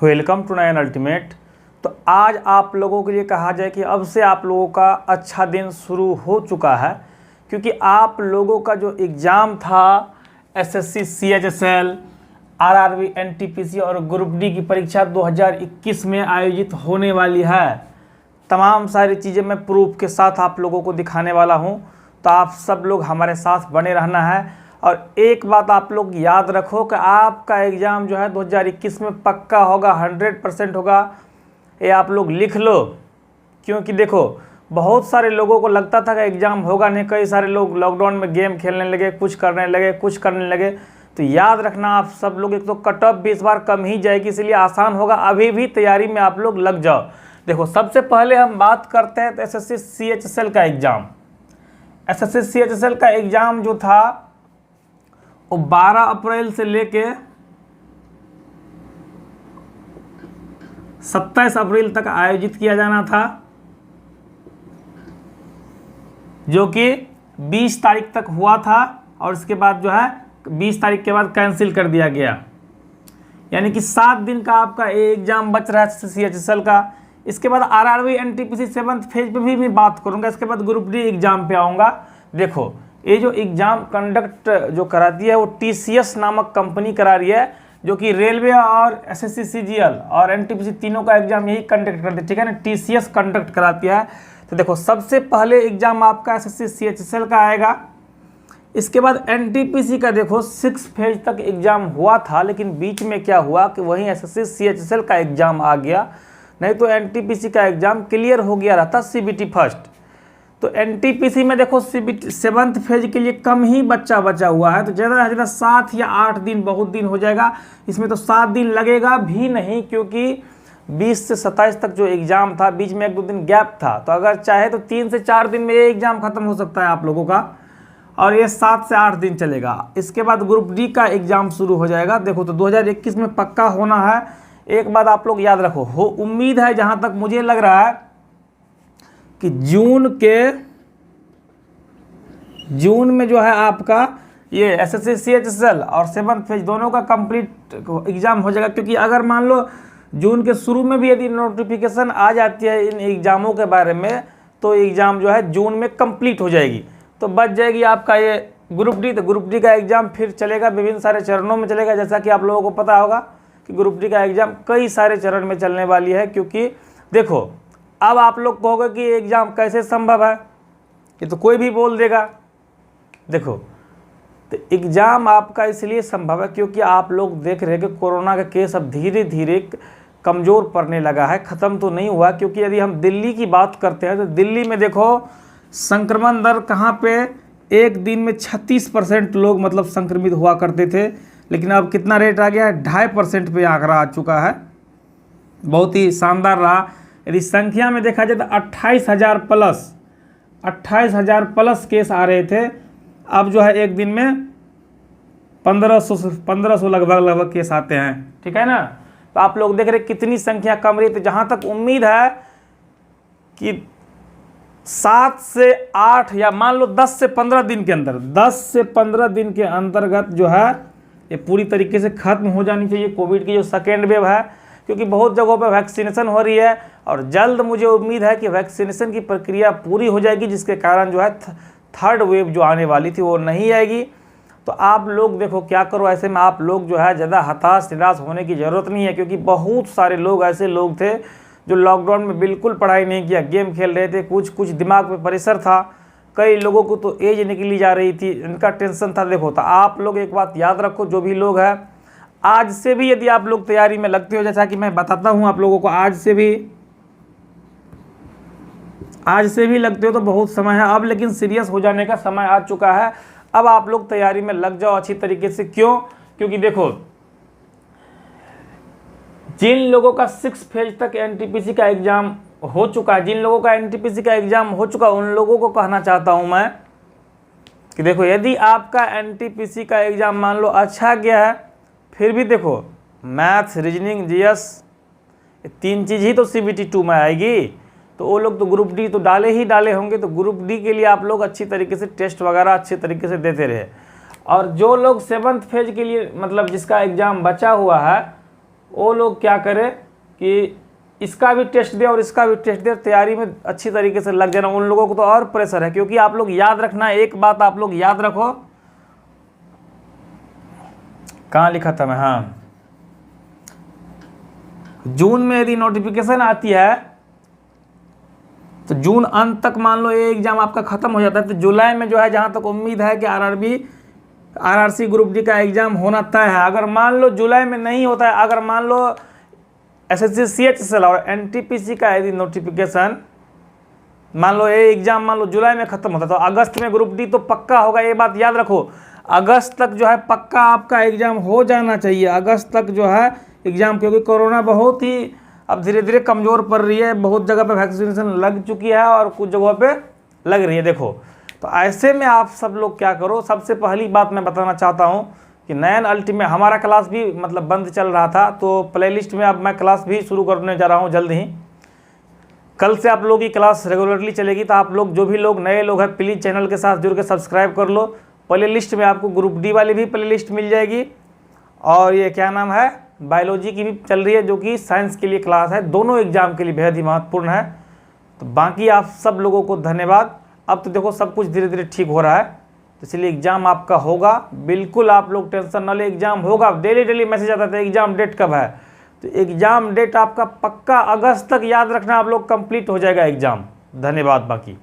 Welcome to Nayan ultimate. तो आज आप लोगों के लिए कहा जाए कि अब से आप लोगों का अच्छा दिन शुरू हो चुका है, क्योंकि आप लोगों का जो एग्ज़ाम था एसएससी सीएचएसएल आरआरबी एनटीपीसी और ग्रुप डी की परीक्षा 2021 में आयोजित होने वाली है। तमाम सारी चीज़ें मैं प्रूफ के साथ आप लोगों को दिखाने वाला हूं, तो आप सब लोग हमारे साथ बने रहना है। और एक बात आप लोग याद रखो कि आपका एग्ज़ाम जो है 2021 में पक्का होगा, 100% होगा। ये आप लोग लिख लो, क्योंकि देखो बहुत सारे लोगों को लगता था कि एग्ज़ाम होगा नहीं। कई सारे लोग लॉकडाउन में गेम खेलने लगे, कुछ करने लगे। तो याद रखना आप सब लोग, एक तो कट ऑफ भी इस बार कम ही जाएगी, इसलिए आसान होगा। अभी भी तैयारी में आप लोग लग जाओ। देखो सबसे पहले हम बात करते हैं तो एसएससी सीएचएसएल का एग्ज़ाम। एसएससी सीएचएसएल का एग्ज़ाम जो था वो 12 अप्रैल से लेके 27 अप्रैल तक आयोजित किया जाना था, जो कि 20 तारीख तक हुआ था। और इसके बाद जो है 20 तारीख के बाद कैंसिल कर दिया गया। यानी कि 7 दिन का आपका एग्जाम बच रहा है सीएचएसएल का। इसके बाद आरआरबी एनटीपीसी 7th फेज पे भी मैं बात करूंगा। इसके बाद ग्रुप डी एग्जाम पे आऊँगा। देखो ये जो एग्ज़ाम कंडक्ट जो कराती है वो टीसीएस नामक कंपनी करा रही है, जो कि रेलवे और एसएससी सीजीएल और एनटीपीसी तीनों का एग्ज़ाम यही कंडक्ट करती है, ठीक है ना। टीसीएस कंडक्ट कराती है। तो देखो सबसे पहले एग्ज़ाम आपका एसएससी सीएचएसएल का आएगा। इसके बाद एनटीपीसी का देखो 6 फेज तक एग्ज़ाम हुआ था, लेकिन बीच में क्या हुआ कि वहीं एसएससी सीएचएसएल का एग्ज़ाम आ गया, नहीं तो एनटीपीसी का एग्ज़ाम क्लियर हो गया रहता सीबीटी फर्स्ट। तो एनटीपीसी में देखो सीबीटी 7th फेज के लिए कम ही बच्चा बचा हुआ है, तो ज़्यादा से ज़्यादा 7 या 8 दिन, बहुत दिन हो जाएगा। इसमें तो 7 दिन लगेगा भी नहीं, क्योंकि 20 से 27 तक जो एग्ज़ाम था, बीच में 1-2 दिन गैप था। तो अगर चाहे तो 3 से 4 दिन में ये एग्ज़ाम ख़त्म हो सकता है आप लोगों का, और ये 7 से 8 दिन चलेगा। इसके बाद ग्रुप डी का एग्ज़ाम शुरू हो जाएगा। देखो तो 2021 में पक्का होना है। एक बात आप लोग याद रखो, उम्मीद है जहाँ तक मुझे लग रहा है कि जून में जो है आपका ये एसएससी सीएचएसएल और 7th फेज दोनों का कंप्लीट एग्ज़ाम हो जाएगा। क्योंकि अगर मान लो जून के शुरू में भी यदि नोटिफिकेशन आ जाती है इन एग्ज़ामों के बारे में, तो एग्ज़ाम जो है जून में कंप्लीट हो जाएगी। तो बच जाएगी आपका ये ग्रुप डी। तो ग्रुप डी का एग्ज़ाम फिर चलेगा, विभिन्न सारे चरणों में चलेगा। जैसा कि आप लोगों को पता होगा कि ग्रुप डी का एग्ज़ाम कई सारे चरण में चलने वाली है। क्योंकि देखो अब आप लोग कहोगे कि एग्ज़ाम कैसे संभव है, ये तो कोई भी बोल देगा। देखो तो एग्ज़ाम आपका इसलिए संभव है क्योंकि आप लोग देख रहे हैं कि कोरोना का केस अब धीरे धीरे कमज़ोर पड़ने लगा है, ख़त्म तो नहीं हुआ। क्योंकि यदि हम दिल्ली की बात करते हैं तो दिल्ली में देखो संक्रमण दर कहाँ पे, एक दिन में 36% लोग मतलब संक्रमित हुआ करते थे, लेकिन अब कितना रेट आ गया है, 2.5% पे आंकड़ा आ चुका है। बहुत ही शानदार रहा। यदि संख्या में देखा जाए तो 28,000 प्लस केस आ रहे थे, अब जो है एक दिन में 1500 लगभग केस आते हैं, ठीक है ना। तो आप लोग देख रहे कितनी संख्या कम रही। तो जहाँ तक उम्मीद है कि 7 से 8 या मान लो 10 से 15 दिन के अंदर, 10 से 15 दिन के अंतर्गत जो है ये पूरी तरीके से ख़त्म हो जानी चाहिए कोविड की जो सेकेंड वेव है। क्योंकि बहुत जगहों पर वैक्सीनेशन हो रही है और जल्द मुझे उम्मीद है कि वैक्सीनेशन की प्रक्रिया पूरी हो जाएगी, जिसके कारण जो है थर्ड वेव जो आने वाली थी वो नहीं आएगी। तो आप लोग देखो क्या करो, ऐसे में आप लोग जो है ज़्यादा हताश निराश होने की ज़रूरत नहीं है। क्योंकि बहुत सारे लोग ऐसे लोग थे जो लॉकडाउन में बिल्कुल पढ़ाई नहीं किया, गेम खेल रहे थे, कुछ दिमाग में प्रेशर था। कई लोगों को तो एज निकली जा रही थी, इनका टेंशन था। देखो तो आप लोग एक बात याद रखो, जो भी लोग हैं आज से भी यदि आप लोग तैयारी में लगते हो, जैसा कि मैं बताता हूं आप लोगों को, आज से भी लगते हो तो बहुत समय है अब, लेकिन सीरियस हो जाने का समय आ चुका है। अब आप लोग तैयारी में लग जाओ अच्छी तरीके से। क्यों? क्योंकि देखो जिन लोगों का 6 फेज तक एनटीपीसी का एग्ज़ाम हो चुका है, जिन लोगों का एनटीपीसी का एग्ज़ाम हो चुका है, उन लोगों को कहना चाहता हूं मैं कि देखो यदि आपका एनटीपीसी का एग्ज़ाम मान लो अच्छा गया है, फिर भी देखो मैथ्स, रीजनिंग, जीएस, 3 चीज़ ही तो सीबीटी 2 में आएगी। तो वो लोग तो ग्रुप डी तो डाले ही डाले होंगे। तो ग्रुप डी के लिए आप लोग अच्छी तरीके से टेस्ट वगैरह अच्छे तरीके से देते रहे। और जो लोग 7th फेज के लिए मतलब जिसका एग्ज़ाम बचा हुआ है, वो लोग क्या करें कि इसका भी टेस्ट दे और इसका भी टेस्ट दे, तैयारी में अच्छी तरीके से लग जाना। उन लोगों को तो और प्रेशर है, क्योंकि आप लोग याद रखना, एक बात आप लोग याद रखो, कहाँ लिखा था मैं, हाँ, जून में यदि नोटिफिकेशन आती है तो जून अंत तक मान लो ये एग्जाम आपका खत्म हो जाता है, तो जुलाई में जो है जहाँ तक उम्मीद है कि आरआरसी ग्रुप डी का एग्जाम होना तय है। अगर मान लो जुलाई में नहीं होता है, अगर मान लो एसएससी सीएचएसएल और एनटीपीसी का यदि नोटिफिकेशन मान लो ये एग्जाम मान लो जुलाई में खत्म होता है, तो अगस्त में ग्रुप डी तो पक्का होगा, ये बात याद रखो। अगस्त तक जो है पक्का आपका एग्जाम हो जाना चाहिए, अगस्त तक जो है एग्जाम, क्योंकि कोरोना बहुत ही अब धीरे धीरे कमज़ोर पड़ रही है, बहुत जगह पे वैक्सीनेशन लग चुकी है और कुछ जगहों पे लग रही है। देखो तो ऐसे में आप सब लोग क्या करो, सबसे पहली बात मैं बताना चाहता हूँ कि नयन अल्टीमेट हमारा क्लास भी मतलब बंद चल रहा था, तो प्लेलिस्ट में अब मैं क्लास भी शुरू करने जा रहा हूँ जल्द ही। कल से आप लोगों की क्लास रेगुलरली चलेगी, तो आप लोग जो भी लोग नए लोग हैं प्लीज़ चैनल के साथ जुड़ के सब्सक्राइब कर लो। प्ले लिस्ट में आपको ग्रुप डी वाली भी प्ले लिस्ट मिल जाएगी, और ये क्या नाम है, बायोलॉजी की भी चल रही है, जो कि साइंस के लिए क्लास है, दोनों एग्जाम के लिए बेहद ही महत्वपूर्ण है। तो बाकी आप सब लोगों को धन्यवाद। अब तो देखो सब कुछ धीरे धीरे ठीक हो रहा है, तो इसलिए एग्ज़ाम आपका होगा, बिल्कुल आप लोग टेंशन ना ले, एग्ज़ाम होगा। डेली डेली मैसेज आता था एग्ज़ाम डेट कब है, तो एग्ज़ाम डेट आपका पक्का अगस्त तक, याद रखना, आप लोग कंप्लीट हो जाएगा एग्ज़ाम। धन्यवाद। बाकी